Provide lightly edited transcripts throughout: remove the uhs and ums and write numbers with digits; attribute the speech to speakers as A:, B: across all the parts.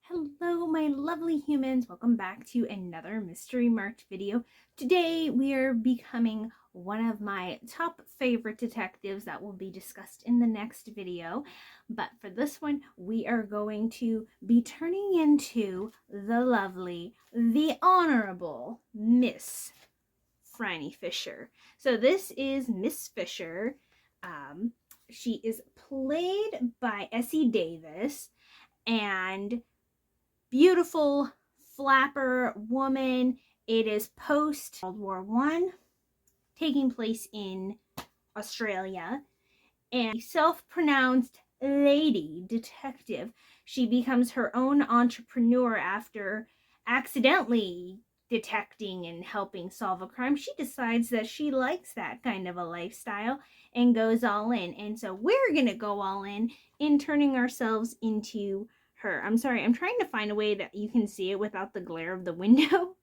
A: Hello, my lovely humans. Welcome back to another mystery marked video. Today we are becoming one of my top favorite detectives that will be discussed in the next video. But for this one, we are going to be turning into the lovely, the Honourable Miss Phryne Fisher. So this is Miss Fisher. She is played by Essie Davis, and beautiful flapper woman. It is post World War I, taking place in Australia, and self-pronounced lady detective. She becomes her own entrepreneur after accidentally detecting and helping solve a crime. She decides that she likes that kind of a lifestyle and goes all in. And so we're gonna go all in turning ourselves into her. I'm sorry, I'm trying to find a way that you can see it without the glare of the window.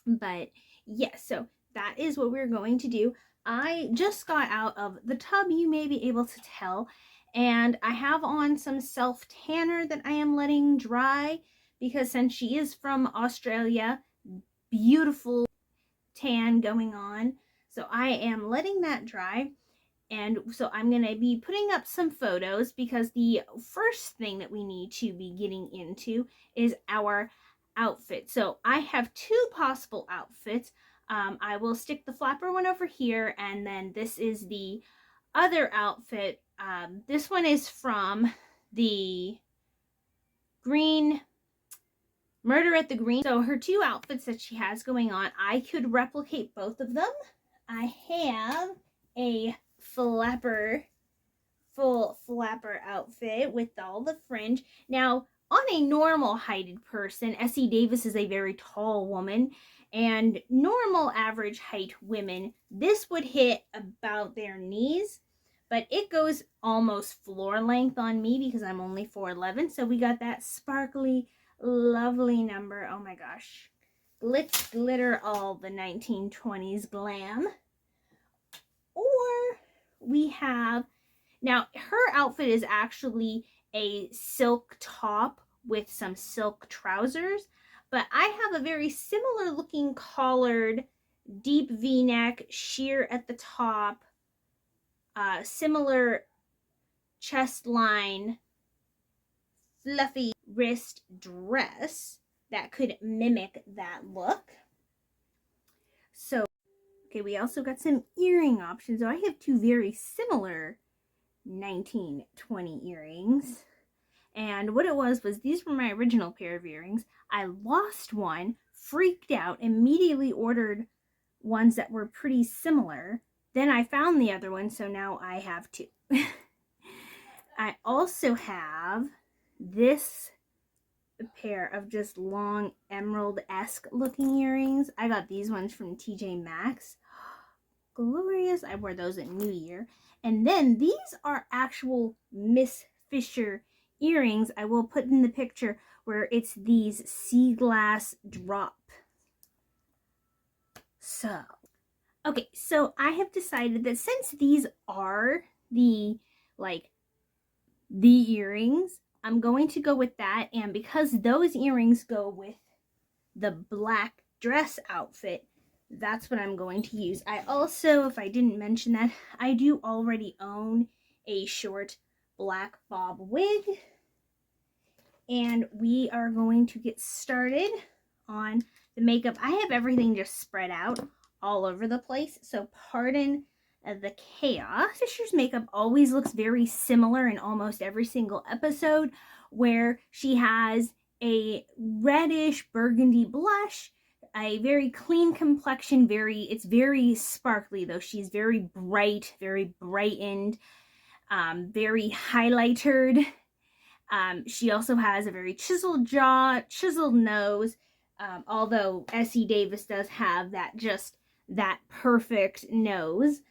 A: But yes, so that is what we're going to do. I just got out of the tub, you may be able to tell, and I have on some self tanner that I am letting dry because since she is from Australia, beautiful tan going on. So I am letting that dry. And so I'm going to be putting up some photos because the first thing that we need to be getting into is our outfit. So I have two possible outfits. I will stick the flapper one over here, and then this is the other outfit. This one is from the Green Murder at the Green. So her two outfits that she has going on, I could replicate both of them. I have a full flapper outfit with all the fringe. Now, on a normal heighted person, Essie Davis is a very tall woman, and normal average height women, this would hit about their knees, but it goes almost floor length on me because I'm only 4'11", so we got that sparkly, lovely number. Oh my gosh. Glitz, glitter, all the 1920s glam. Or we have, now her outfit is actually a silk top with some silk trousers, but I have a very similar looking collared, deep v-neck, sheer at the top, similar chest line, fluffy wrist dress that could mimic that look. So, okay, we also got some earring options. So I have two very similar 1920 earrings. And what it was these were my original pair of earrings. I lost one, freaked out, immediately ordered ones that were pretty similar. Then I found the other one, so now I have two. I also have this pair of just long emerald-esque looking earrings. I got these ones from TJ Maxx. Glorious. I wore those at New Year. And then these are actual Miss Fisher earrings. I will put in the picture where it's these sea glass drop. So, okay, so I have decided that since these are the earrings, I'm going to go with that. And because those earrings go with the black dress outfit, that's what I'm going to use. I also, if I didn't mention that, I do already own a short black bob wig. And we are going to get started on the makeup. I have everything just spread out all over the place, so pardon the chaos. Fisher's makeup always looks very similar in almost every single episode, where she has a reddish burgundy blush, a very clean complexion, it's very sparkly though. She's very bright, very brightened, very highlightered. She also has a very chiseled jaw, chiseled nose, although Essie Davis does have that perfect nose.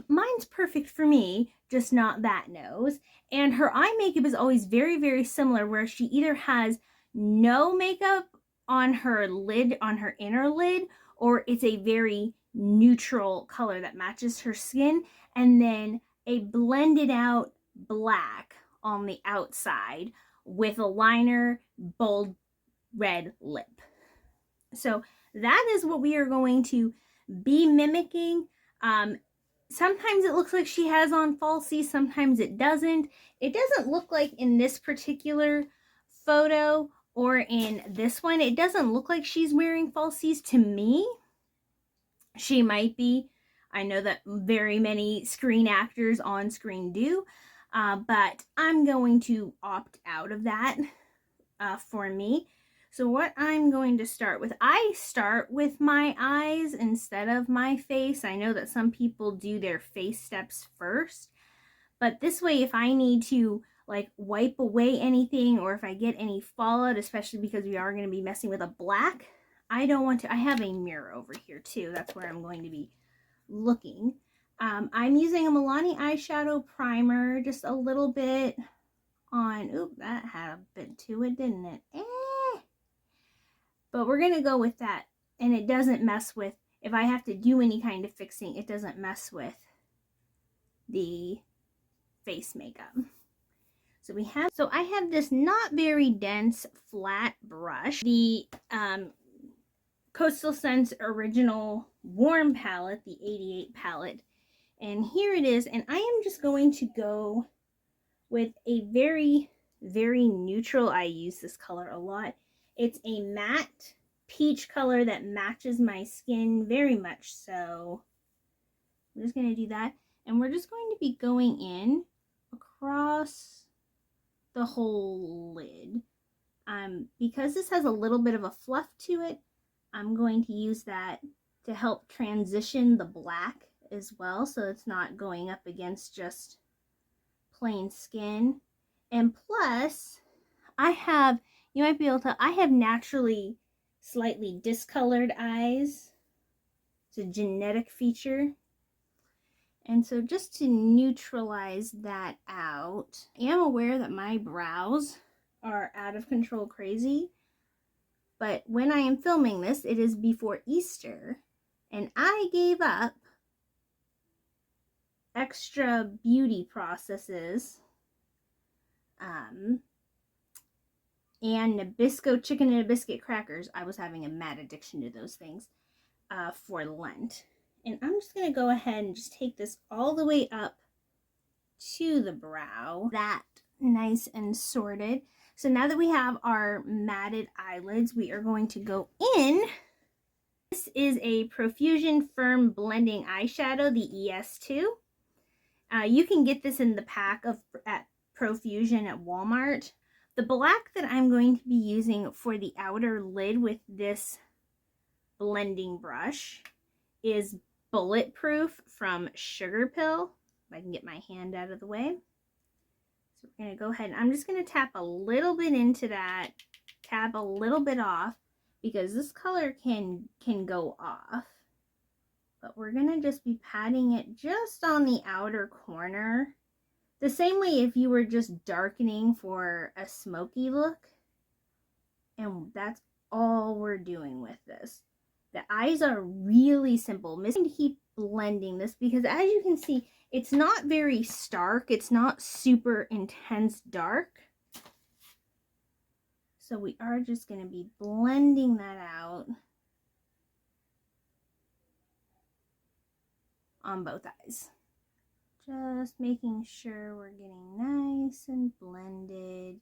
A: Mine's perfect for me, just not that nose. And her eye makeup is always very, very similar, where she either has no makeup on her lid, on her inner lid, or it's a very neutral color that matches her skin, and then a blended out black on the outside, with a liner, bold red lip. So that is what we are going to be mimicking. Sometimes it looks like she has on falsies, sometimes it doesn't. It doesn't look like in this particular photo or in this one, it doesn't look like she's wearing falsies to me. She might be. I know that very many screen actors on screen do, but I'm going to opt out of that for me. So what I'm going to start with, I start with my eyes instead of my face. I know that some people do their face steps first, but this way if I need to like wipe away anything or if I get any fallout, especially because we are going to be messing with a black, I don't want to. I have a mirror over here too. That's where I'm going to be looking. I'm using a Mahogany eyeshadow primer, just a little bit on, oop, that had a bit to it, didn't it? But we're going to go with that, and it doesn't mess with, if I have to do any kind of fixing, it doesn't mess with the face makeup. So I have this not very dense flat brush, the Coastal Scents Original Warm palette, the 88 palette, and here it is, and I am just going to go with a very, very neutral, I use this color a lot. It's a matte peach color that matches my skin very much so. I'm just going to do that, and we're just going to be going in across the whole lid. Because this has a little bit of a fluff to it, I'm going to use that to help transition the black as well, so it's not going up against just plain skin. And plus, I have, you might be able to, I have naturally slightly discolored eyes. It's a genetic feature. And so just to neutralize that out, I am aware that my brows are out of control crazy. But when I am filming this, it is before Easter, and I gave up extra beauty processes and Nabisco chicken and a biscuit crackers. I was having a mad addiction to those things for Lent. And I'm just going to go ahead and just take this all the way up to the brow. That nice and sorted. So now that we have our matted eyelids, we are going to go in. This is a Profusion Firm Blending Eyeshadow, the ES2. You can get this in the pack at Profusion at Walmart. The black that I'm going to be using for the outer lid with this blending brush is Bulletproof from Sugar Pill. If I can get my hand out of the way. So we're going to go ahead and I'm just going to tap a little bit into that, tap a little bit off, because this color can go off. But we're going to just be patting it just on the outer corner. The same way if you were just darkening for a smoky look. And that's all we're doing with this. The eyes are really simple. I'm going to keep blending this because as you can see, it's not very stark. It's not super intense dark. So we are just going to be blending that out on both eyes. Just making sure we're getting nice and blended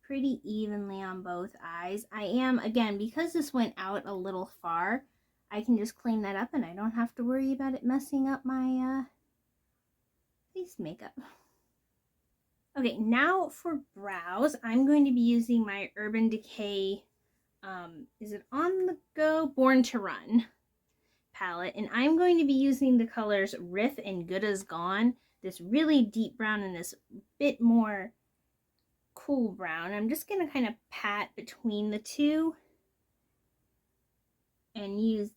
A: pretty evenly on both eyes. I am, again, because this went out a little far, I can just clean that up and I don't have to worry about it messing up my face makeup. Okay, now for brows, I'm going to be using my Urban Decay, is it On The Go? Born to Run palette, and I'm going to be using the colors Riff and Good As Gone, this really deep brown and this bit more cool brown. I'm just going to kind of pat between the two and use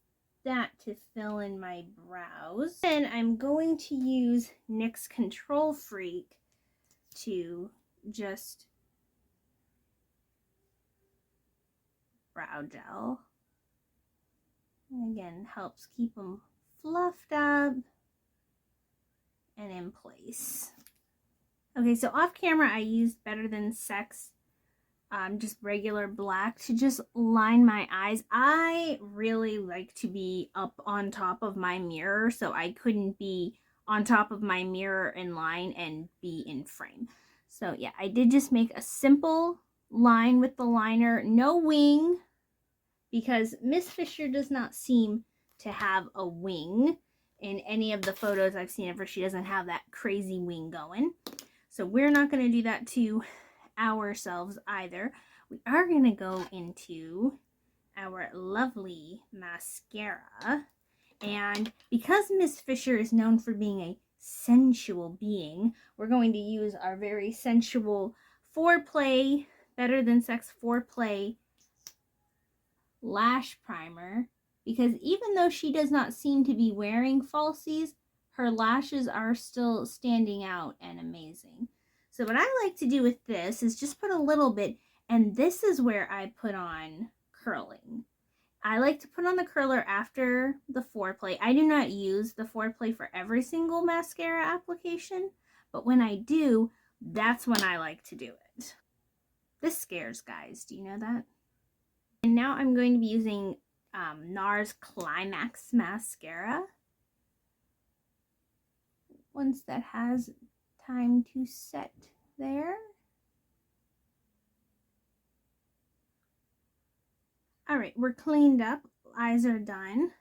A: that to fill in my brows. And I'm going to use NYX Control Freak to just brow gel. And again, helps keep them fluffed up and in place. Okay, so off camera I used Better Than Sex just regular black to just line my eyes. I really like to be up on top of my mirror, so I couldn't be on top of my mirror in line and be in frame. So yeah, I did just make a simple line with the liner, no wing, because Miss Fisher does not seem to have a wing in any of the photos I've seen of her. She doesn't have that crazy wing going. So we're not going to do that to ourselves either. We are going to go into our lovely mascara. And because Miss Fisher is known for being a sensual being, we're going to use our very sensual Foreplay, Better Than Sex Foreplay lash primer, because even though she does not seem to be wearing falsies, her lashes are still standing out and amazing. So what I like to do with this is just put a little bit, and this is where I put on curling. I like to put on the curler after the Foreplay. I do not use the Foreplay for every single mascara application, but when I do, that's when I like to do it. This scares guys, do you know that? And now I'm going to be using NARS Climax Mascara. Once that has time to set there. Alright, we're cleaned up. Eyes are done.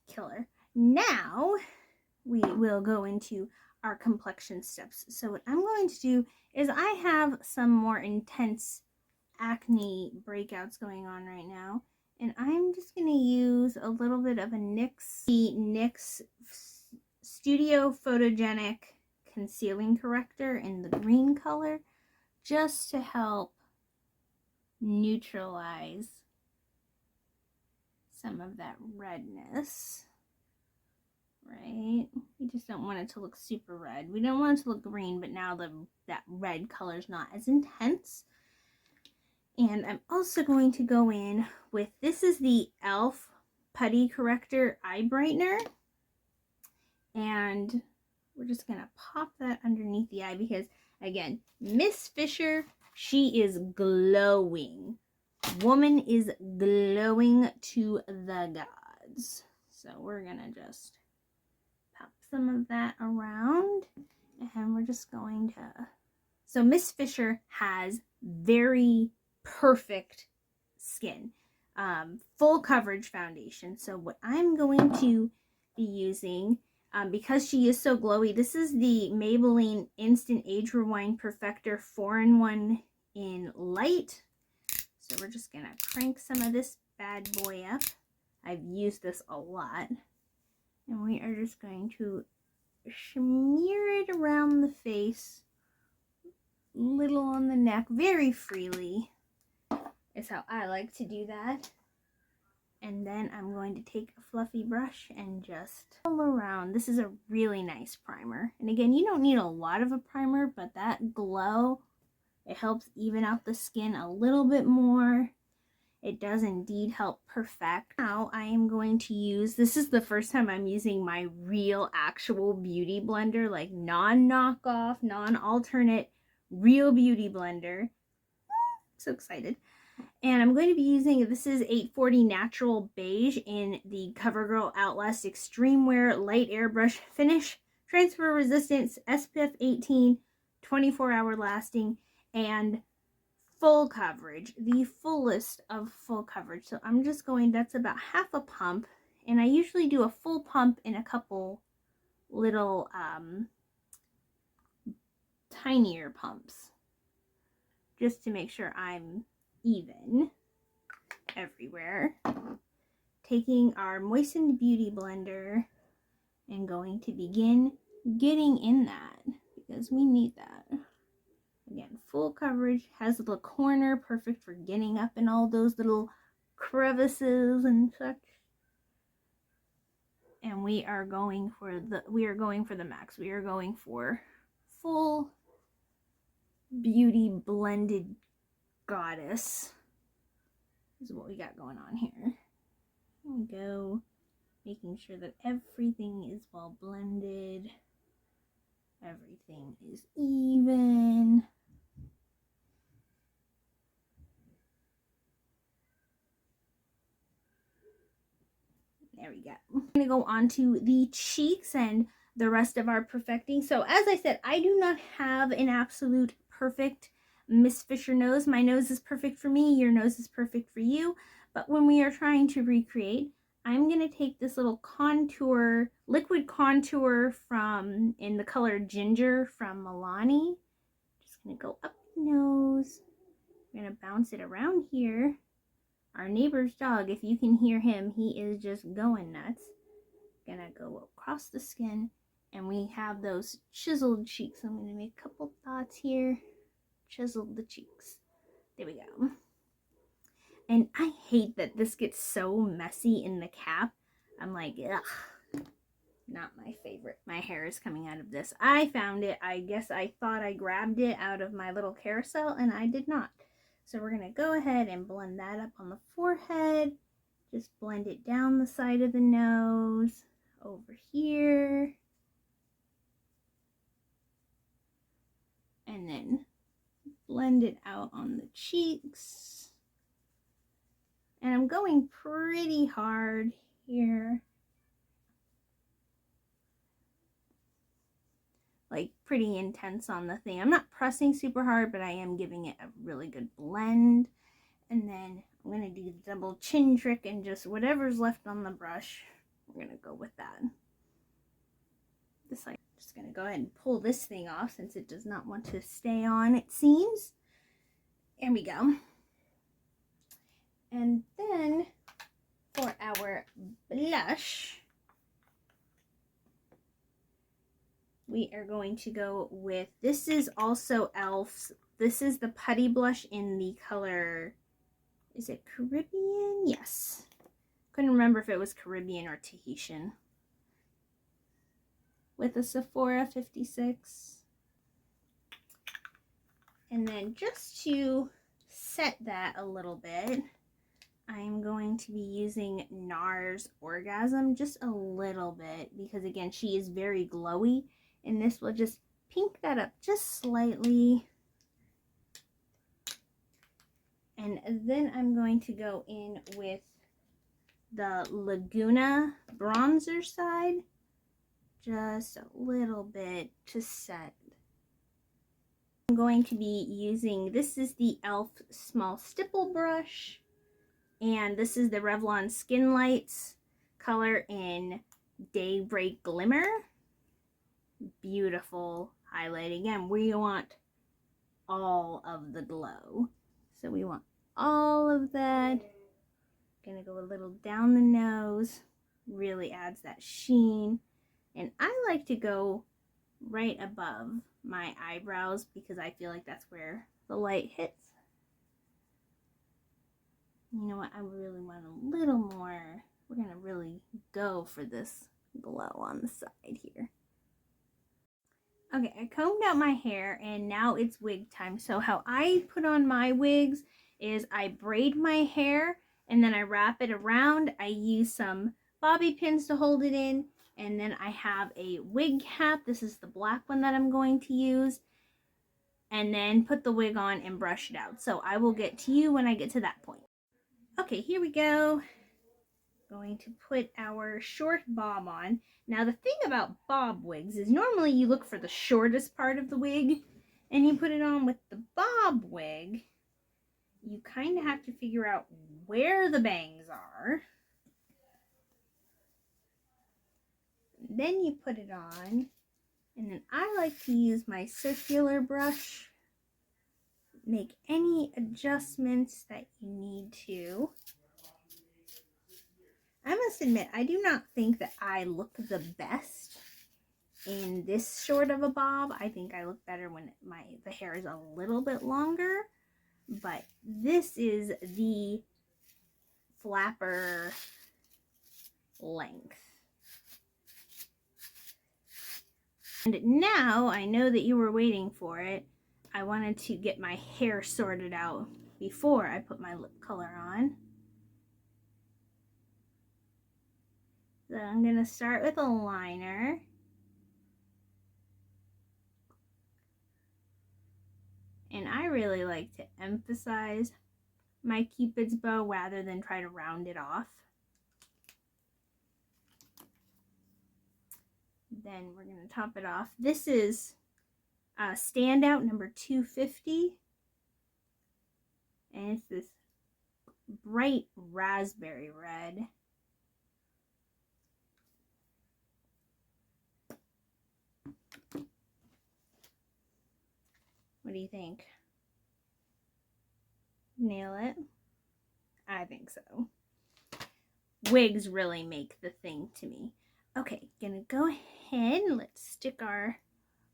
A: Killer. Now we will go into our complexion steps. So what I'm going to do is I have some more intense acne breakouts going on right now, and I'm just going to use a little bit of a NYX Studio Photogenic Concealing Corrector in the green color, just to help neutralize some of that redness, right? We just don't want it to look super red. We don't want it to look green, but now that red color is not as intense. And I'm also going to go in with, this is the e.l.f. Putty Corrector Eye Brightener. And we're just going to pop that underneath the eye because, again, Miss Fisher, she is glowing. Woman is glowing to the gods. So we're going to just pop some of that around. And we're just going to... So Miss Fisher has very perfect skin, full coverage foundation. So what I'm going to be using, because she is so glowy, this is the Maybelline Instant Age Rewind Perfector 4-in-1 in light. So we're just gonna crank some of this bad boy up. I've used this a lot, and we are just going to smear it around the face, little on the neck, very freely is how I like to do that. And then I'm going to take a fluffy brush and just all around. This is a really nice primer. And again, you don't need a lot of a primer, but that glow, it helps even out the skin a little bit more. It does indeed help perfect. Now I am going to use, this is the first time I'm using my real actual beauty blender, like non-knockoff, non-alternate, real beauty blender. So excited. And I'm going to be using, this is 840 Natural Beige in the CoverGirl Outlast Extreme Wear Light Airbrush Finish, Transfer Resistance, SPF 18, 24-hour lasting, and full coverage. The fullest of full coverage. So I'm just going, that's about half a pump. And I usually do a full pump in a couple little tinier pumps, just to make sure I'm even everywhere. Taking our moistened beauty blender and going to begin getting in that because we need that. Again, full coverage, has the corner, perfect for getting up in all those little crevices and such. And we are going for the max. We are going for full beauty blended goddess. This is what we got going on here. Here we go, making sure that everything is well blended, everything is even. There we go. I'm going to go on to the cheeks and the rest of our perfecting. So as I said, I do not have an absolute perfect Miss Fisher nose. My nose is perfect for me. Your nose is perfect for you. But when we are trying to recreate, I'm going to take this little contour, liquid contour from, in the color Ginger from Milani. Just going to go up the nose. I'm going to bounce it around here. Our neighbor's dog, if you can hear him, he is just going nuts. Gonna go across the skin, and we have those chiseled cheeks. I'm gonna make a couple dots here. Chisel the cheeks. There we go. And I hate that this gets so messy in the cap. I'm like, ugh, not my favorite. My hair is coming out of this. I found it. I guess I thought I grabbed it out of my little carousel, and I did not. So we're gonna go ahead and blend that up on the forehead. Just blend it down the side of the nose, over here. And then blend it out on the cheeks. And I'm going pretty hard here. Like pretty intense on the thing. I'm not pressing super hard, but I am giving it a really good blend. And then I'm going to do the double chin trick and just whatever's left on the brush, we're going to go with that. This side. Just going to go ahead and pull this thing off since it does not want to stay on, it seems. There we go. And then for our blush, we are going to go with, this is also e.l.f.'s. This is the Putty Blush in the color, is it Caribbean? Yes. Couldn't remember if it was Caribbean or Tahitian. With a Sephora 56. And then just to set that a little bit, I'm going to be using NARS Orgasm just a little bit because, again, she is very glowy, and this will just pink that up just slightly. And then I'm going to go in with the Laguna bronzer side, just a little bit to set. I'm going to be using, this is the e.l.f. Small Stipple Brush, and this is the Revlon Skin Lights color in Daybreak Glimmer. Beautiful highlight. Again, we want all of the glow. So we want all of that. Gonna go a little down the nose. Really adds that sheen. And I like to go right above my eyebrows because I feel like that's where the light hits. You know what? I really want a little more. We're gonna really go for this glow on the side here. Okay, I combed out my hair and now it's wig time. So how I put on my wigs is I braid my hair and then I wrap it around. I use some bobby pins to hold it in, and then I have a wig cap. This is the black one that I'm going to use, and then put the wig on and brush it out. So I will get to you when I get to that point. Okay, here we go. Going to put our short bob on. Now the thing about bob wigs is normally you look for the shortest part of the wig and you put it on. With the bob wig, you kind of have to figure out where the bangs are. Then you put it on, and then I like to use my circular brush. Make any adjustments that you need to. I must admit, I do not think that I look the best in this short of a bob. I think I look better when the hair is a little bit longer. But this is the flapper length. And now, I know that you were waiting for it. I wanted to get my hair sorted out before I put my lip color on. So I'm going to start with a liner. And I really like to emphasize my Cupid's bow rather than try to round it off. Then we're going to top it off. This is Standout number 250. And it's this bright raspberry red. What do you think? Nail it? I think so. Wigs really make the thing to me. Okay, gonna go ahead and let's stick our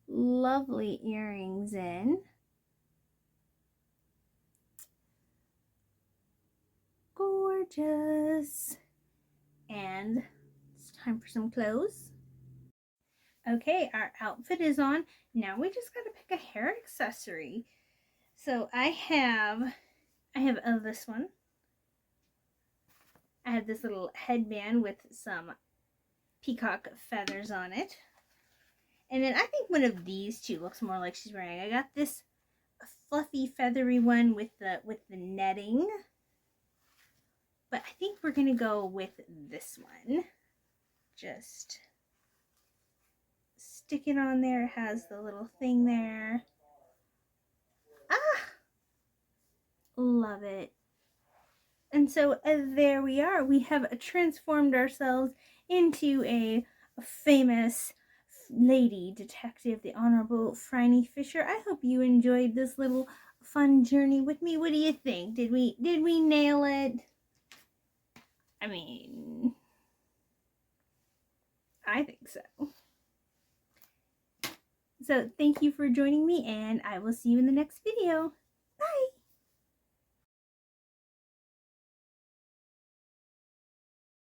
A: lovely earrings in. Gorgeous. And it's time for some clothes. Okay, our outfit is on. Now we just gotta pick a hair accessory. So I have this one. I have this little headband with some peacock feathers on it. And then I think one of these two looks more like she's wearing. I got this fluffy feathery one with the netting. But I think we're gonna go with this one. Just stick it on there. It has the little thing there. Ah! Love it. And so there we are. We have transformed ourselves into a famous lady detective, the Honourable Phryne Fisher. I hope you enjoyed this little fun journey with me. What do you think? Did we nail it? I mean, I think so. So thank you for joining me, and I will see you in the next video.